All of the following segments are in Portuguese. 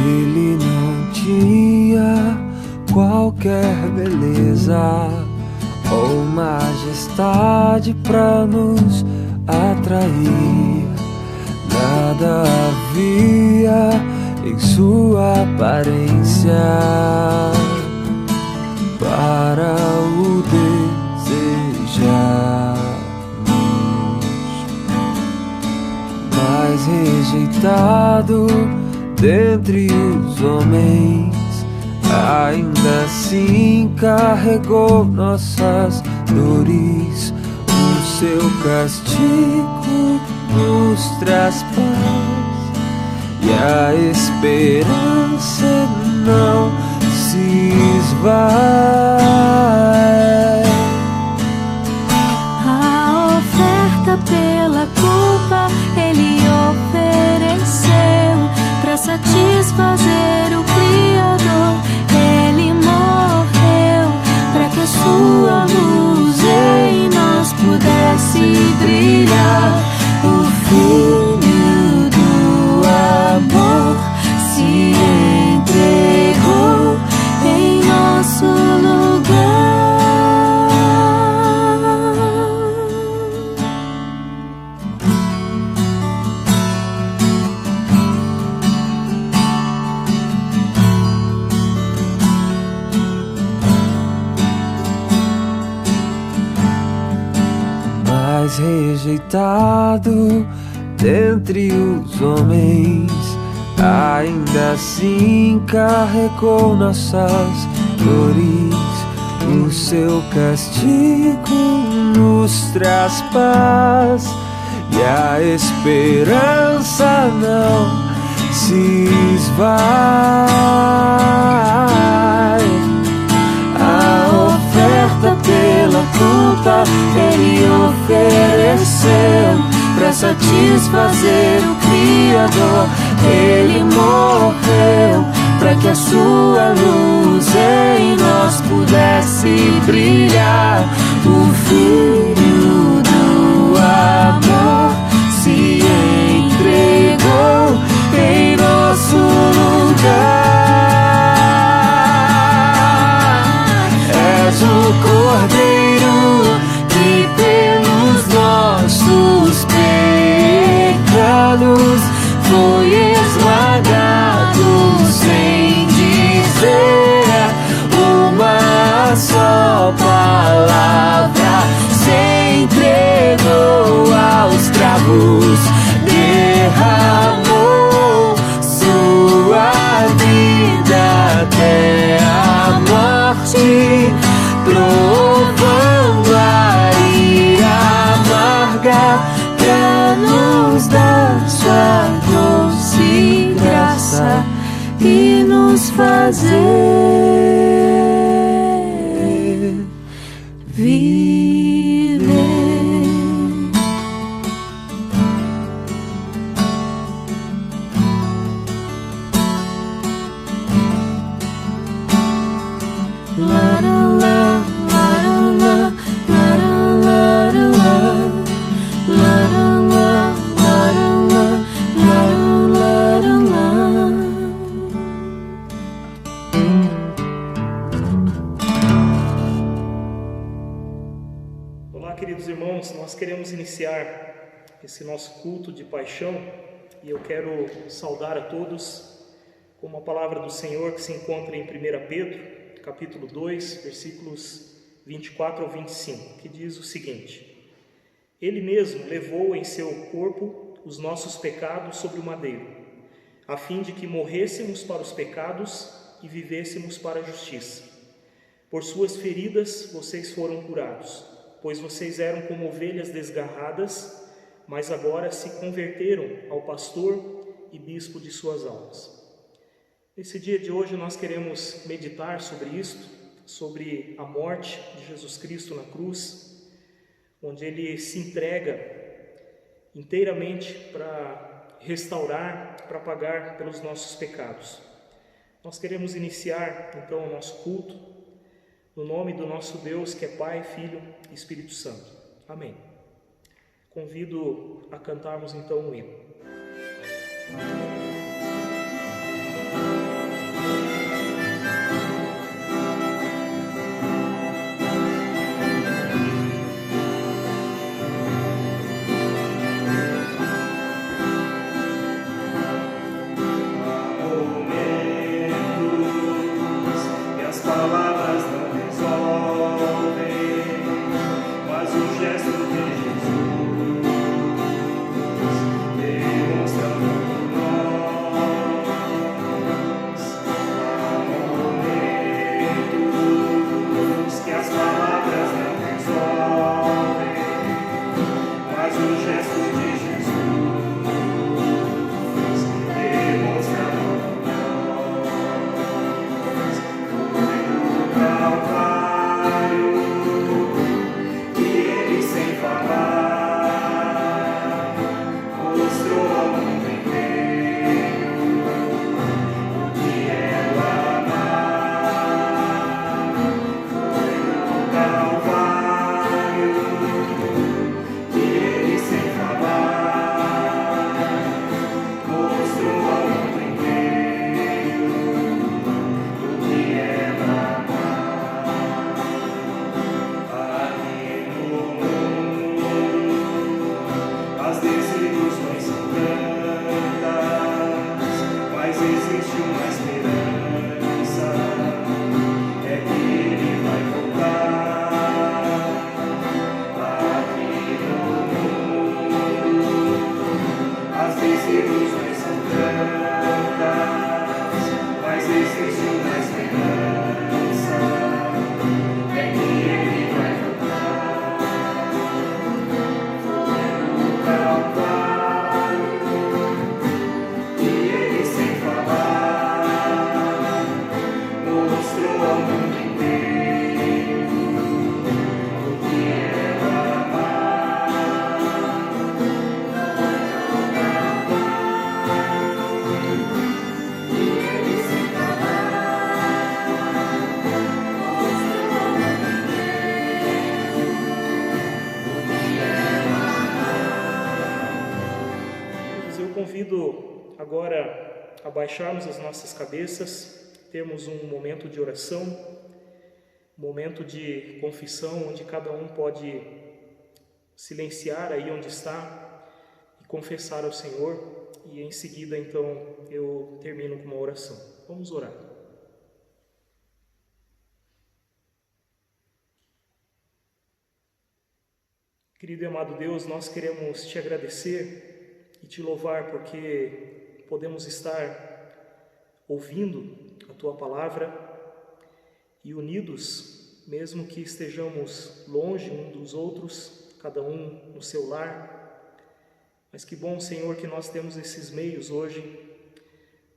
Ele não tinha qualquer beleza ou majestade pra nos atrair. Nada havia em sua aparência para o desejarmos, mas rejeitado dentre os homens, ainda assim carregou nossas dores. O seu castigo nos traz paz e a esperança não se esvai. A oferta pela culpa Ele ofereceu para satisfazer o Criador. Ele morreu para que a sua luz em nós pudesse brilhar. O Filho do amor se entregou em nosso lugar. Mas rejeitado dentre os homens, ainda assim carregou nossas dores. O seu castigo nos traz paz e a esperança não se esvai. A oferta pela culpa Ele ofereceu para satisfazer o Criador. Ele morreu para que a sua luz em nós pudesse brilhar. O Filho do amor se entregou em nosso lugar. És o Cordeiro que pelos nossos pecados foi esmagado, sem dizer uma só palavra. Se entregou aos cravos, derramou sua vida até a morte, provando a ira amarga pra nos dar sua doce graça e nos fazer viver. La la la, la la la, la la la, la la la. Olá, queridos irmãos, nós queremos iniciar esse nosso culto de paixão e eu quero saudar a todos com uma palavra do Senhor que se encontra em 1 Pedro, capítulo 2, versículos 24 ao 25, que diz o seguinte: Ele mesmo levou em seu corpo os nossos pecados sobre o madeiro, a fim de que morrêssemos para os pecados e vivêssemos para a justiça. Por suas feridas vocês foram curados, pois vocês eram como ovelhas desgarradas, mas agora se converteram ao pastor e bispo de suas almas. Nesse dia de hoje nós queremos meditar sobre isto, sobre a morte de Jesus Cristo na cruz, onde Ele se entrega inteiramente para restaurar, para pagar pelos nossos pecados. Nós queremos iniciar então o nosso culto no nome do nosso Deus, que é Pai, Filho e Espírito Santo. Amém. Convido a cantarmos então um hino. agora abaixarmos as nossas cabeças, termos um momento de oração, um momento de confissão, onde cada um pode silenciar aí onde está e confessar ao Senhor, e em seguida então eu termino com uma oração. Vamos orar. Querido e amado Deus, nós queremos te agradecer e te louvar porque podemos estar ouvindo a tua palavra e unidos, mesmo que estejamos longe uns dos outros, cada um no seu lar. Mas que bom, Senhor, que nós temos esses meios hoje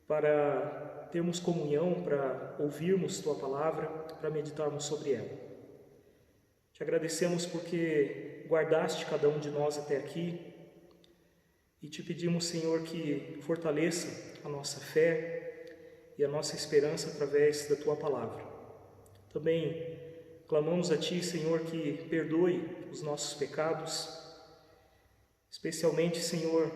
para termos comunhão, para ouvirmos tua palavra, para meditarmos sobre ela. Te agradecemos porque guardaste cada um de nós até aqui e te pedimos, Senhor, que fortaleça a nossa fé e a nossa esperança através da tua palavra. Também clamamos a ti, Senhor, que perdoe os nossos pecados, especialmente, Senhor,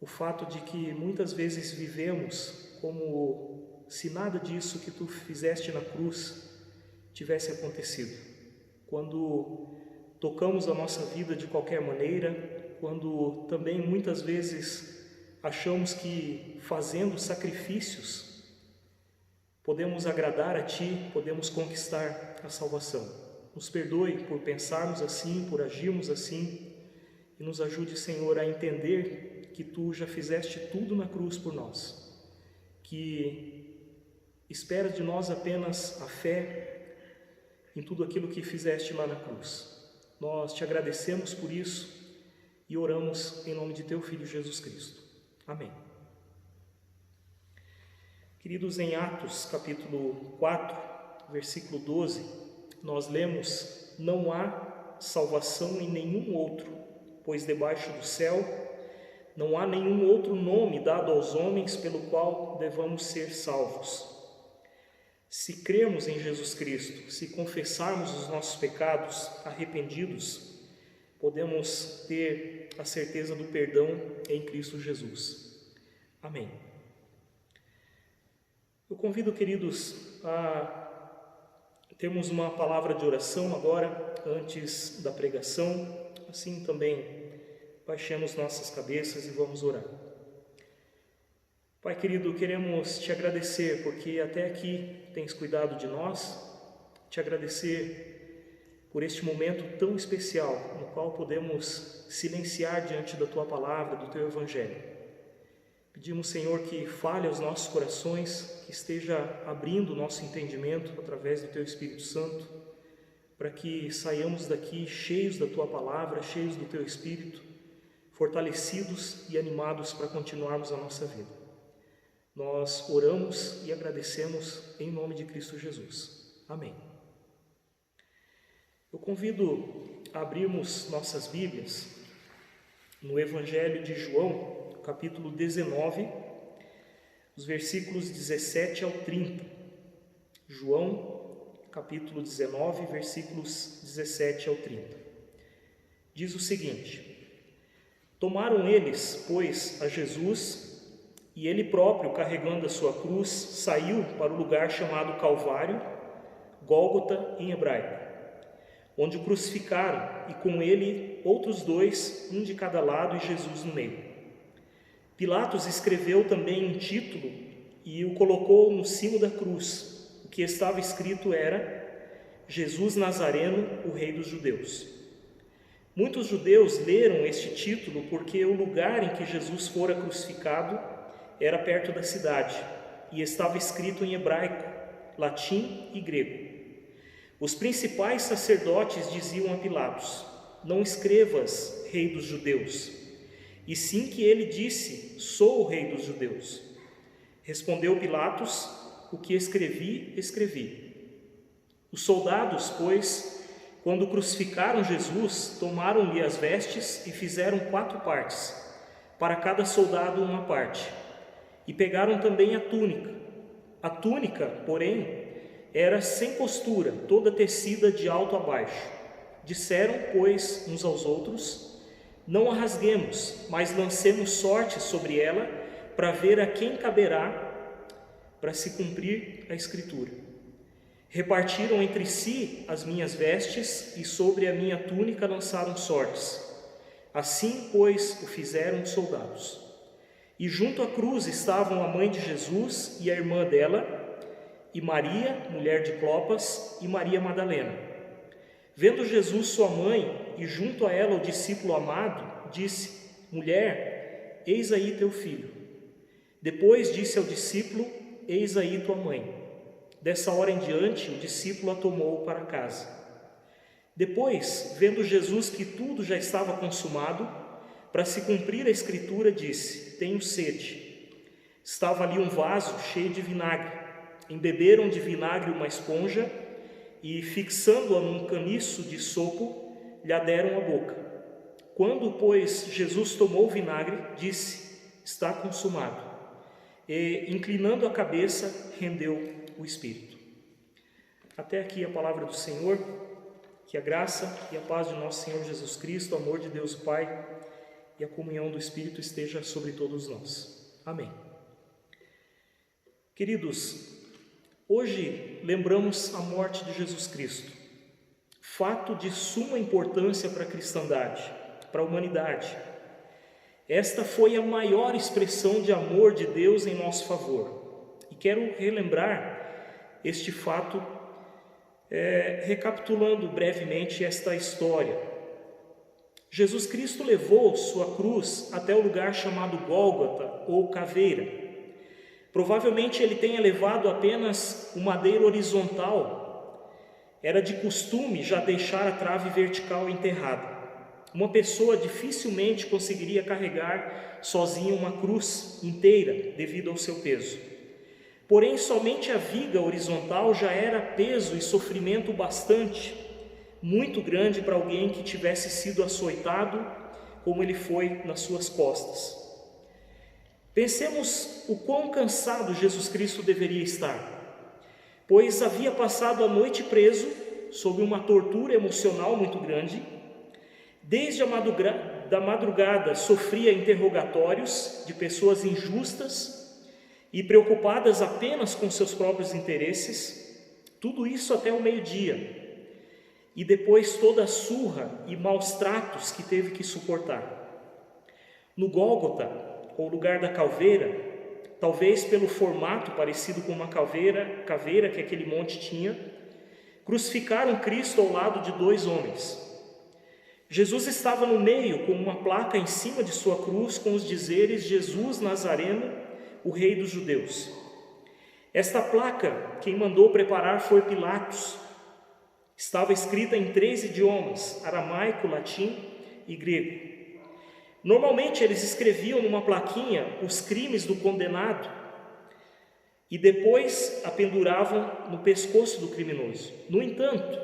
o fato de que muitas vezes vivemos como se nada disso que tu fizeste na cruz tivesse acontecido. Quando tocamos a nossa vida de qualquer maneira, quando também muitas vezes achamos que fazendo sacrifícios podemos agradar a Ti, podemos conquistar a salvação. Nos perdoe por pensarmos assim, por agirmos assim, e nos ajude, Senhor, a entender que Tu já fizeste tudo na cruz por nós, que esperas de nós apenas a fé em tudo aquilo que fizeste lá na cruz. Nós te agradecemos por isso e oramos em nome de teu Filho Jesus Cristo. Amém. Queridos, em Atos capítulo 4, versículo 12, nós lemos: não há salvação em nenhum outro, pois debaixo do céu não há nenhum outro nome dado aos homens pelo qual devamos ser salvos. Se crermos em Jesus Cristo, se confessarmos os nossos pecados arrependidos, podemos ter a certeza do perdão em Cristo Jesus. Amém. Eu convido, queridos, a termos uma palavra de oração agora, antes da pregação. Assim também, baixemos nossas cabeças e vamos orar. Pai querido, queremos te agradecer porque até aqui tens cuidado de nós, te agradecer por este momento tão especial no qual podemos silenciar diante da tua palavra, do teu evangelho. Pedimos, Senhor, que fale aos nossos corações, que esteja abrindo o nosso entendimento através do teu Espírito Santo, para que saiamos daqui cheios da tua palavra, cheios do teu Espírito, fortalecidos e animados para continuarmos a nossa vida. Nós oramos e agradecemos em nome de Cristo Jesus. Amém. Eu convido a abrirmos nossas Bíblias no Evangelho de João, capítulo 19, os versículos 17 ao 30. João, capítulo 19, versículos 17 ao 30. Diz o seguinte: tomaram eles, pois, a Jesus, e ele próprio, carregando a sua cruz, saiu para o lugar chamado Calvário, Gólgota em hebraico, onde o crucificaram, e com ele outros dois, um de cada lado e Jesus no meio. Pilatos escreveu também um título e o colocou no cimo da cruz. O que estava escrito era: Jesus Nazareno, o Rei dos Judeus. Muitos judeus leram este título porque o lugar em que Jesus fora crucificado era perto da cidade e estava escrito em hebraico, latim e grego. Os principais sacerdotes diziam a Pilatos: não escrevas Rei dos Judeus, e sim que ele disse: sou o Rei dos Judeus. Respondeu Pilatos: o que escrevi, escrevi. Os soldados, pois, quando crucificaram Jesus, tomaram-lhe as vestes e fizeram 4 partes, para cada soldado uma parte. E pegaram também a túnica. A túnica, porém, era sem costura, toda tecida de alto a baixo. Disseram, pois, uns aos outros: não a rasguemos, mas lancemos sorte sobre ela, para ver a quem caberá para se cumprir a Escritura. Repartiram entre si as minhas vestes e sobre a minha túnica lançaram sortes. Assim, pois, o fizeram os soldados. E junto à cruz estavam a mãe de Jesus e a irmã dela, e Maria, mulher de Clopas, e Maria Madalena. Vendo Jesus sua mãe e junto a ela o discípulo amado, disse: Mulher, eis aí teu filho. Depois disse ao discípulo: Eis aí tua mãe. Dessa hora em diante, o discípulo a tomou para casa. Depois, vendo Jesus que tudo já estava consumado, para se cumprir a Escritura, disse: Tenho sede. Estava ali um vaso cheio de vinagre. Embeberam de vinagre uma esponja e, fixando-a num caniço de sopo, lhe a deram à boca. Quando, pois, Jesus tomou o vinagre, disse: Está consumado. E, inclinando a cabeça, rendeu o Espírito. Até aqui a palavra do Senhor. Que a graça e a paz de nosso Senhor Jesus Cristo, o amor de Deus o Pai e a comunhão do Espírito esteja sobre todos nós. Amém. Queridos, hoje lembramos a morte de Jesus Cristo, fato de suma importância para a cristandade, para a humanidade. Esta foi a maior expressão de amor de Deus em nosso favor. E quero relembrar este fato, recapitulando brevemente esta história. Jesus Cristo levou sua cruz até o lugar chamado Gólgota ou Caveira. Provavelmente ele tenha levado apenas o madeiro horizontal. Era de costume já deixar a trave vertical enterrada. Uma pessoa dificilmente conseguiria carregar sozinha uma cruz inteira devido ao seu peso. Porém, somente a viga horizontal já era peso e sofrimento bastante, muito grande para alguém que tivesse sido açoitado, como ele foi nas suas costas. Pensemos o quão cansado Jesus Cristo deveria estar, pois havia passado a noite preso, sob uma tortura emocional muito grande. Desde a madrugada sofria interrogatórios de pessoas injustas e preocupadas apenas com seus próprios interesses, tudo isso até o meio-dia, e depois toda a surra e maus tratos que teve que suportar. No Gólgota, ou lugar da caveira, talvez pelo formato parecido com uma caveira que aquele monte tinha, crucificaram Cristo ao lado de dois homens. Jesus estava no meio com uma placa em cima de sua cruz com os dizeres: Jesus Nazareno, o Rei dos Judeus. Esta placa, quem mandou preparar foi Pilatos. Estava escrita em 3 idiomas: aramaico, latim e grego. Normalmente eles escreviam numa plaquinha os crimes do condenado e depois a penduravam no pescoço do criminoso. No entanto,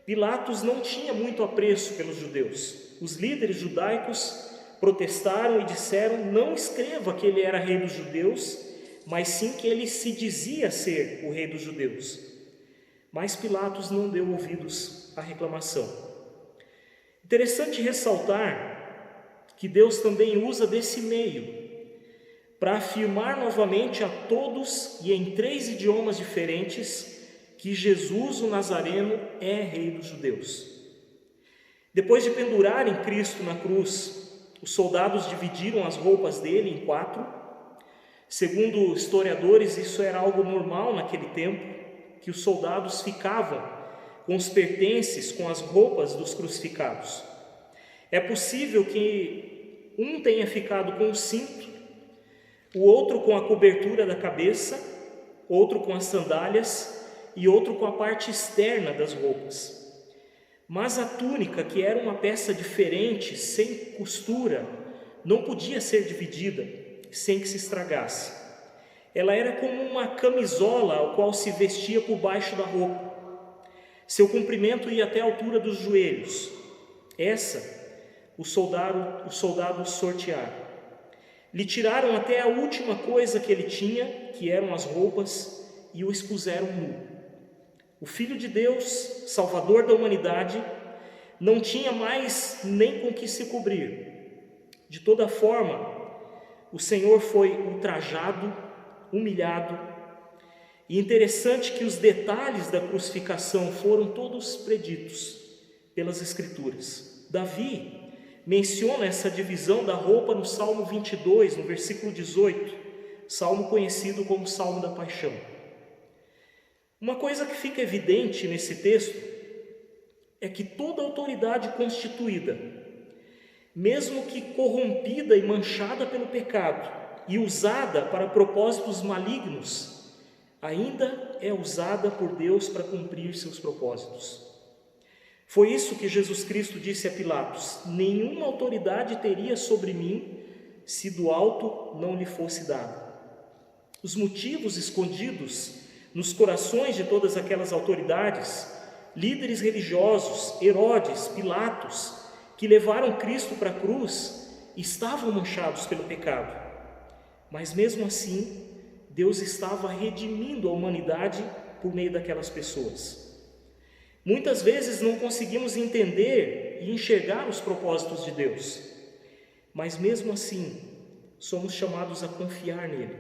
Pilatos não tinha muito apreço pelos judeus. Os líderes judaicos protestaram e disseram: não escreva que ele era rei dos judeus, mas sim que ele se dizia ser o rei dos judeus. Mas Pilatos não deu ouvidos à reclamação. Interessante ressaltar que Deus também usa desse meio para afirmar novamente a todos e em 3 idiomas diferentes que Jesus, o Nazareno, é rei dos judeus. Depois de pendurarem Cristo na cruz, os soldados dividiram as roupas dele em 4. Segundo historiadores, isso era algo normal naquele tempo, que os soldados ficavam com os pertences, com as roupas dos crucificados. É possível que um tenha ficado com o cinto, o outro com a cobertura da cabeça, outro com as sandálias e outro com a parte externa das roupas. Mas a túnica, que era uma peça diferente, sem costura, não podia ser dividida sem que se estragasse. Ela era como uma camisola ao qual se vestia por baixo da roupa. Seu comprimento ia até a altura dos joelhos. Essa os soldados sortearam. Lhe tiraram até a última coisa que ele tinha, que eram as roupas, e o expuseram nu. O Filho de Deus, Salvador da humanidade, não tinha mais nem com que se cobrir. De toda forma, o Senhor foi ultrajado, humilhado. E interessante que os detalhes da crucificação foram todos preditos pelas Escrituras. Davi menciona essa divisão da roupa no Salmo 22, no versículo 18, salmo conhecido como Salmo da Paixão. Uma coisa que fica evidente nesse texto é que toda autoridade constituída, mesmo que corrompida e manchada pelo pecado e usada para propósitos malignos, ainda é usada por Deus para cumprir seus propósitos. Foi isso que Jesus Cristo disse a Pilatos: nenhuma autoridade teria sobre mim se do alto não lhe fosse dada. Os motivos escondidos nos corações de todas aquelas autoridades, líderes religiosos, Herodes, Pilatos, que levaram Cristo para a cruz, estavam manchados pelo pecado. Mas mesmo assim, Deus estava redimindo a humanidade por meio daquelas pessoas. Muitas vezes não conseguimos entender e enxergar os propósitos de Deus, mas mesmo assim, somos chamados a confiar nele.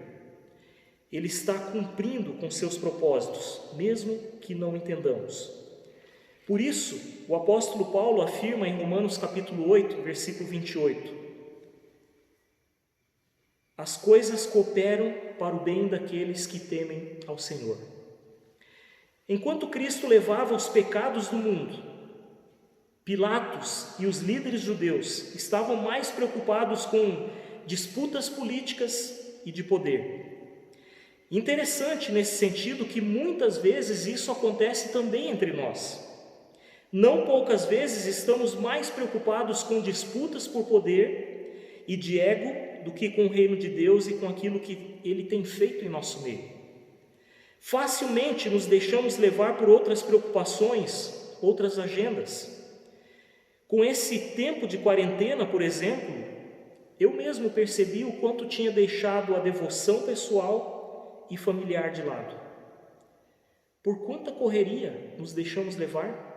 Ele está cumprindo com seus propósitos, mesmo que não entendamos. Por isso, o apóstolo Paulo afirma em Romanos capítulo 8, versículo 28: as coisas cooperam para o bem daqueles que temem ao Senhor. Enquanto Cristo levava os pecados do mundo, Pilatos e os líderes judeus estavam mais preocupados com disputas políticas e de poder. Interessante nesse sentido que muitas vezes isso acontece também entre nós. Não poucas vezes estamos mais preocupados com disputas por poder e de ego do que com o reino de Deus e com aquilo que Ele tem feito em nosso meio. Facilmente nos deixamos levar por outras preocupações, outras agendas. Com esse tempo de quarentena, por exemplo, eu mesmo percebi o quanto tinha deixado a devoção pessoal e familiar de lado. Por quanta correria nos deixamos levar?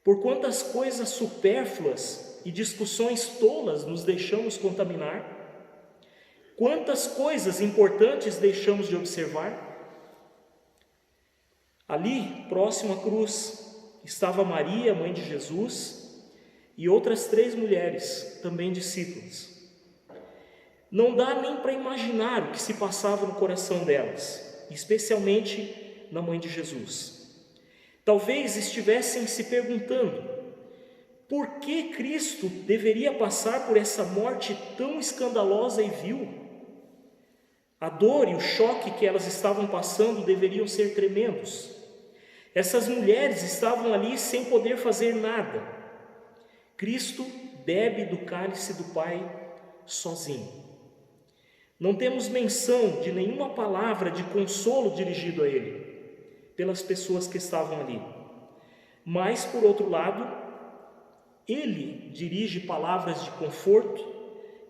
Por quantas coisas supérfluas e discussões tolas nos deixamos contaminar? Quantas coisas importantes deixamos de observar? Ali, próximo à cruz, estava Maria, mãe de Jesus, e outras 3 mulheres, também discípulas. Não dá nem para imaginar o que se passava no coração delas, especialmente na mãe de Jesus. Talvez estivessem se perguntando: por que Cristo deveria passar por essa morte tão escandalosa e vil? A dor e o choque que elas estavam passando deveriam ser tremendos. Essas mulheres estavam ali sem poder fazer nada. Cristo bebe do cálice do Pai sozinho. Não temos menção de nenhuma palavra de consolo dirigido a Ele, pelas pessoas que estavam ali. Mas, por outro lado, Ele dirige palavras de conforto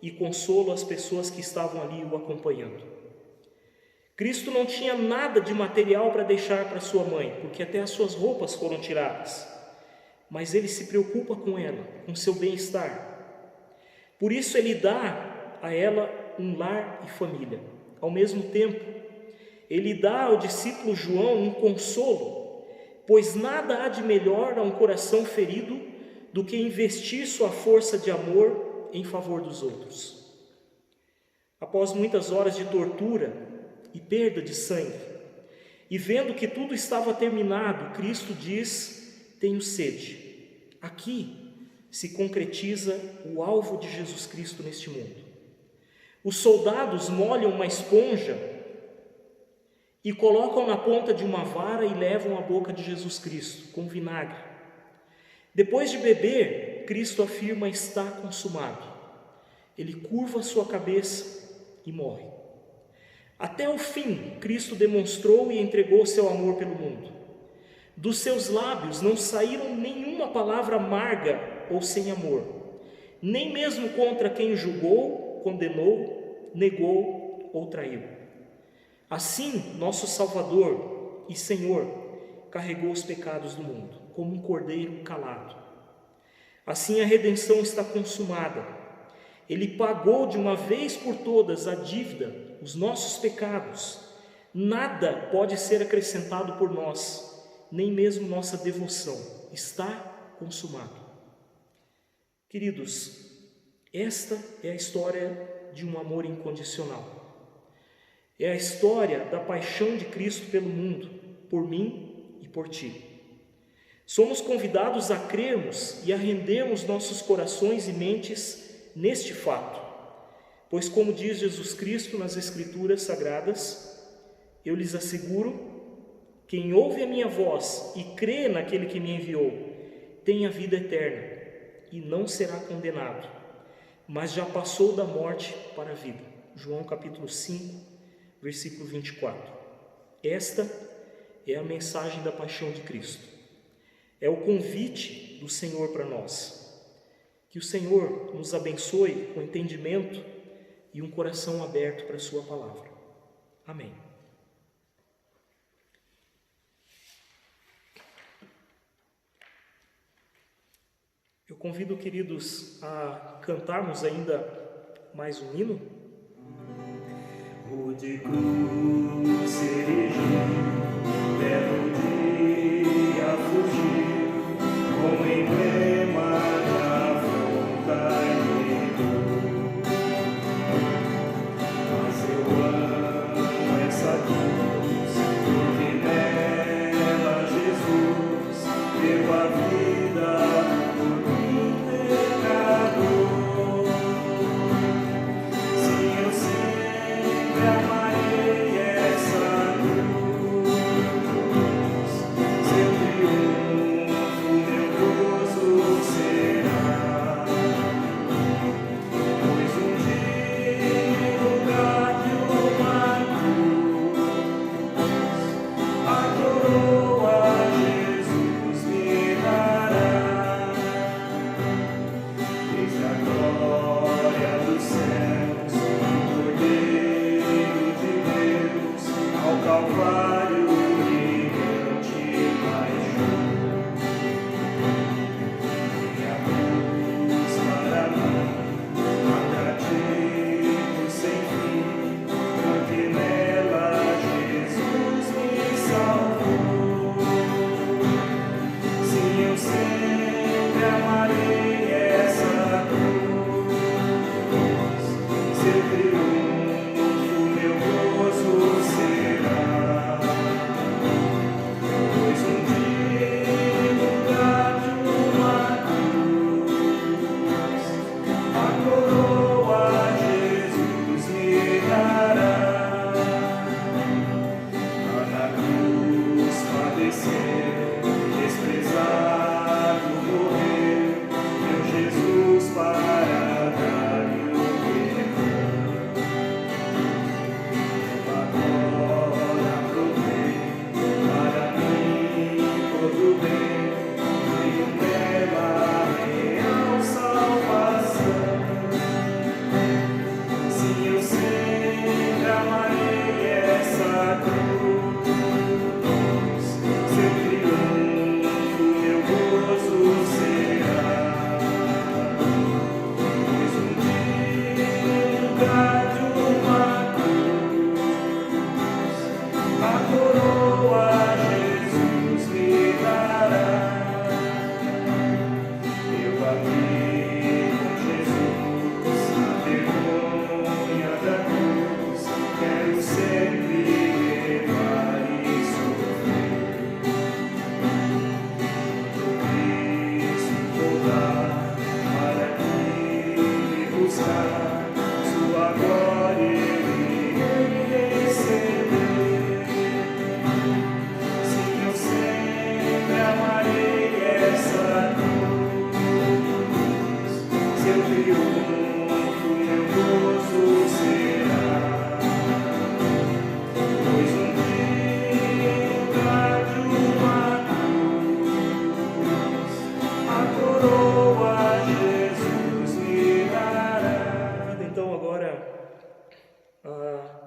e consolo às pessoas que estavam ali o acompanhando. Cristo não tinha nada de material para deixar para sua mãe, porque até as suas roupas foram tiradas. Mas Ele se preocupa com ela, com seu bem-estar. Por isso Ele dá a ela um lar e família. Ao mesmo tempo, Ele dá ao discípulo João um consolo, pois nada há de melhor a um coração ferido do que investir sua força de amor em favor dos outros. Após muitas horas de tortura e perda de sangue, e vendo que tudo estava terminado, Cristo diz: tenho sede. Aqui se concretiza o alvo de Jesus Cristo neste mundo. Os soldados molham uma esponja e colocam na ponta de uma vara e levam à boca de Jesus Cristo com vinagre. Depois de beber, Cristo afirma: está consumado. Ele curva sua cabeça e morre. Até o fim, Cristo demonstrou e entregou seu amor pelo mundo. Dos seus lábios não saíram nenhuma palavra amarga ou sem amor, nem mesmo contra quem julgou, condenou, negou ou traiu. Assim, nosso Salvador e Senhor carregou os pecados do mundo, como um cordeiro calado. Assim, a redenção está consumada. Ele pagou de uma vez por todas a dívida, os nossos pecados. Nada pode ser acrescentado por nós, nem mesmo nossa devoção. Está consumado. Queridos, esta é a história de um amor incondicional. É a história da paixão de Cristo pelo mundo, por mim e por ti. Somos convidados a crermos e a rendermos nossos corações e mentes neste fato, pois, como diz Jesus Cristo nas Escrituras Sagradas, eu lhes asseguro, quem ouve a minha voz e crê naquele que me enviou, tem a vida eterna e não será condenado, mas já passou da morte para a vida. João capítulo 5, versículo 24. Esta é a mensagem da paixão de Cristo. É o convite do Senhor para nós. Que o Senhor nos abençoe com entendimento e um coração aberto para a sua palavra. Amém. Eu convido, queridos, a cantarmos ainda mais um hino. O de cruz cerejinho, belo dia fugir, com emblema da afronta e dor. Mas eu amo essa cruz, porque nela Jesus deu a vida por mim, pecador. Sim, eu sempre amarei essa cruz, seu triunfo meu gozo será, pois um dia em lugar de uma cruz, a coroa Jesus me dará. Desde a glória dos céus, o Cordeiro de Deus, ao Calvário brilhante paixão. Minha cruz para mim, atrativo sem fim, porque nela Jesus me salvou. Sim, eu sempre amarei essa cruz, seu triunfo meu gozo será, pois um dia em lugar de uma cruz, a coroa Jesus me dará. Lá na cruz padecer, desprezado morrer, meu Jesus para dar-me o perdão. Eu agora provei para mim todo bem, veio nela a real salvação. Sim, eu sempre amarei essa cruz, seu triunfo meu gozo será, pois um dia em lugar de uma cruz, a coroa Jesus me dará. Eu abri com Jesus a vergonha da cruz, quero sempre levar e sofrer. Quando Cristo voltar para aqui me buscar, sua glória eu irei receber. Sim, eu sempre amarei essa cruz, seu triunfo meu gozo será, pois um dia em lugar de uma cruz, a coroa Jesus me dará. Então agora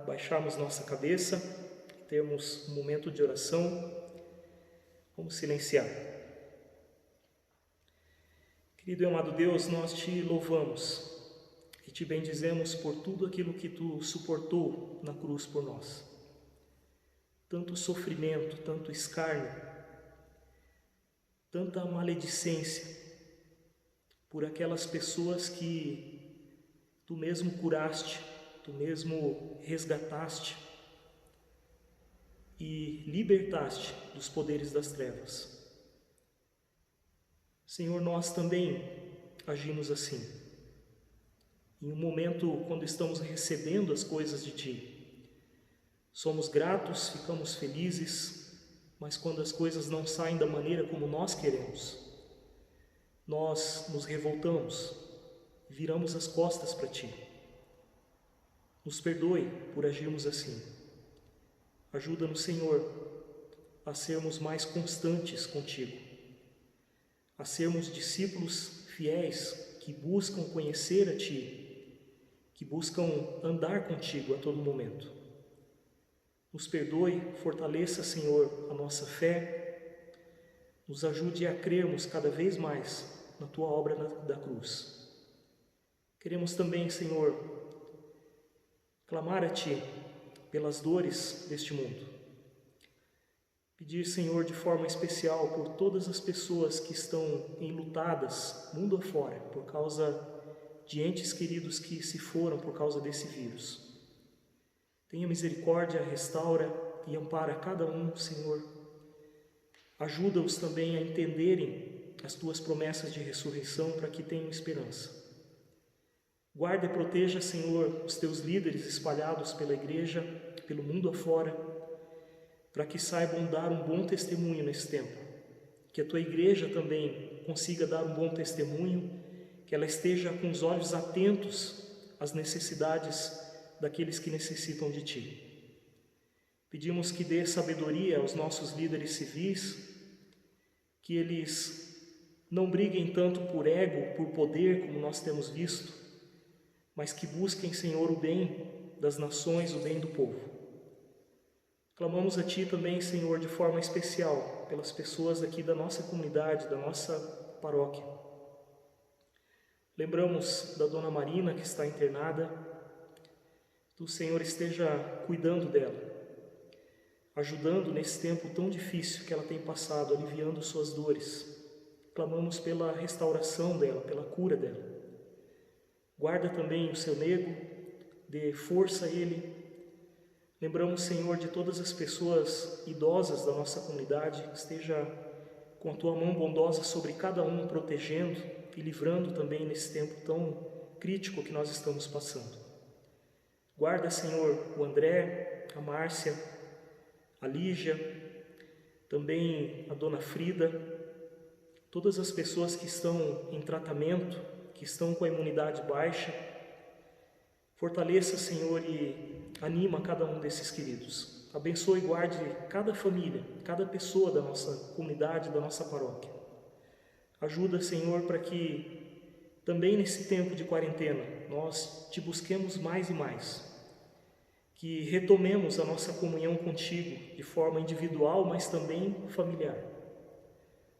baixarmos nossa cabeça, termos um momento de oração. Vamos silenciar. Querido e amado Deus, nós te louvamos e te bendizemos por tudo aquilo que tu suportou na cruz por nós. Tanto sofrimento, tanto escárnio, tanta maledicência por aquelas pessoas que tu mesmo curaste, tu mesmo resgataste e libertaste dos poderes das trevas. Senhor, nós também agimos assim. Em um momento quando estamos recebendo as coisas de Ti, somos gratos, ficamos felizes, mas quando as coisas não saem da maneira como nós queremos, nós nos revoltamos, viramos as costas para Ti. Nos perdoe por agirmos assim. Ajuda-nos, Senhor, a sermos mais constantes contigo, a sermos discípulos fiéis que buscam conhecer a Ti, que buscam andar contigo a todo momento. Nos perdoe, fortaleça, Senhor, a nossa fé, nos ajude a crermos cada vez mais na Tua obra da cruz. Queremos também, Senhor, clamar a Ti pelas dores deste mundo. Pedir, Senhor, de forma especial por todas as pessoas que estão enlutadas, mundo afora, por causa de entes queridos que se foram por causa desse vírus. Tenha misericórdia, restaura e ampara cada um, Senhor. Ajuda-os também a entenderem as Tuas promessas de ressurreição para que tenham esperança. Guarda e proteja, Senhor, os Teus líderes espalhados pela igreja, pelo mundo afora, para que saibam dar um bom testemunho nesse tempo. Que a Tua igreja também consiga dar um bom testemunho, que ela esteja com os olhos atentos às necessidades daqueles que necessitam de Ti. Pedimos que dê sabedoria aos nossos líderes civis, que eles não briguem tanto por ego, por poder, como nós temos visto, mas que busquem, Senhor, o bem das nações, o bem do povo. Clamamos a Ti também, Senhor, de forma especial, pelas pessoas aqui da nossa comunidade, da nossa paróquia. Lembramos da Dona Marina, que está internada. Que o Senhor esteja cuidando dela, ajudando nesse tempo tão difícil que ela tem passado, aliviando suas dores. Clamamos pela restauração dela, pela cura dela. Guarda também o seu nego, dê força a ele. Lembramos, Senhor, de todas as pessoas idosas da nossa comunidade, esteja com a Tua mão bondosa sobre cada um, protegendo e livrando também nesse tempo tão crítico que nós estamos passando. Guarda, Senhor, o André, a Márcia, a Lígia, também a Dona Frida, todas as pessoas que estão em tratamento, que estão com a imunidade baixa. Fortaleça, Senhor, e anima cada um desses queridos. Abençoe e guarde cada família, cada pessoa da nossa comunidade, da nossa paróquia. Ajuda, Senhor, para que também nesse tempo de quarentena nós Te busquemos mais e mais, que retomemos a nossa comunhão contigo de forma individual, mas também familiar.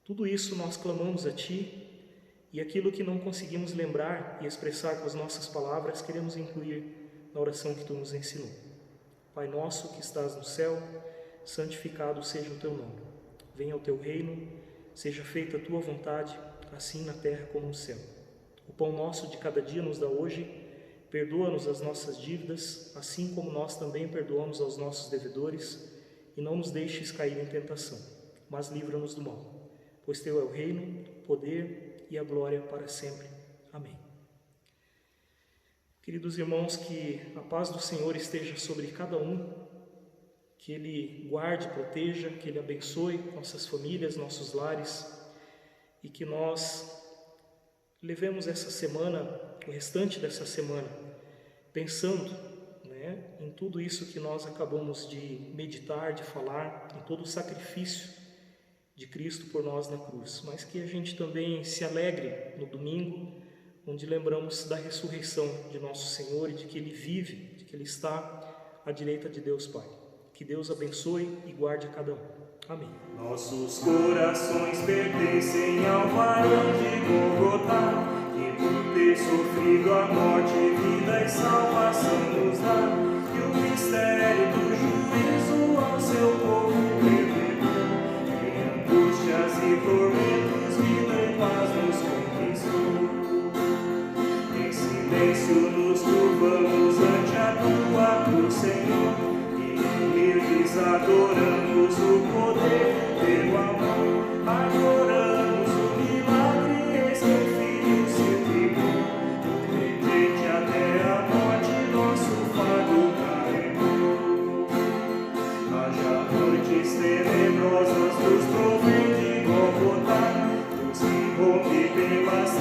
Tudo isso nós clamamos a Ti, e aquilo que não conseguimos lembrar e expressar com as nossas palavras, queremos incluir na oração que Tu nos ensinou. Pai nosso que estás no céu, santificado seja o Teu nome. Venha o Teu reino, seja feita a Tua vontade, assim na terra como no céu. O pão nosso de cada dia nos dá hoje, perdoa-nos as nossas dívidas, assim como nós também perdoamos aos nossos devedores, e não nos deixes cair em tentação, mas livra-nos do mal. Pois Teu é o reino, o poder e a glória para sempre. Amém. Queridos irmãos, que a paz do Senhor esteja sobre cada um, que Ele guarde, proteja, que Ele abençoe nossas famílias, nossos lares, e que nós levemos essa semana, o restante dessa semana, pensando, em tudo isso que nós acabamos de meditar, de falar, em todo o sacrifício de Cristo por nós na cruz, mas que a gente também se alegre no domingo, onde lembramos da ressurreição de nosso Senhor e de que Ele vive, de que Ele está à direita de Deus Pai. Que Deus abençoe e guarde a cada um. Amém. Nossos corações pertencem ao varão de Golgotá. que por ter sofrido a morte, vida e salvação nos dá, e o mistério do juízo ao seu povo revelou. Em angústias e tormentos, vida e paz nos conquistou. Em silêncio nos curvamos ante a tua cruz, Senhor, e humildes adoramos o poder do teu amor. Adoramos o milagre, eis que o Filho se entregou, obediente até a morte, nosso fardo carregou. Haja noites tenebrosas, nos provém de Golgotá, luz que rompe pelas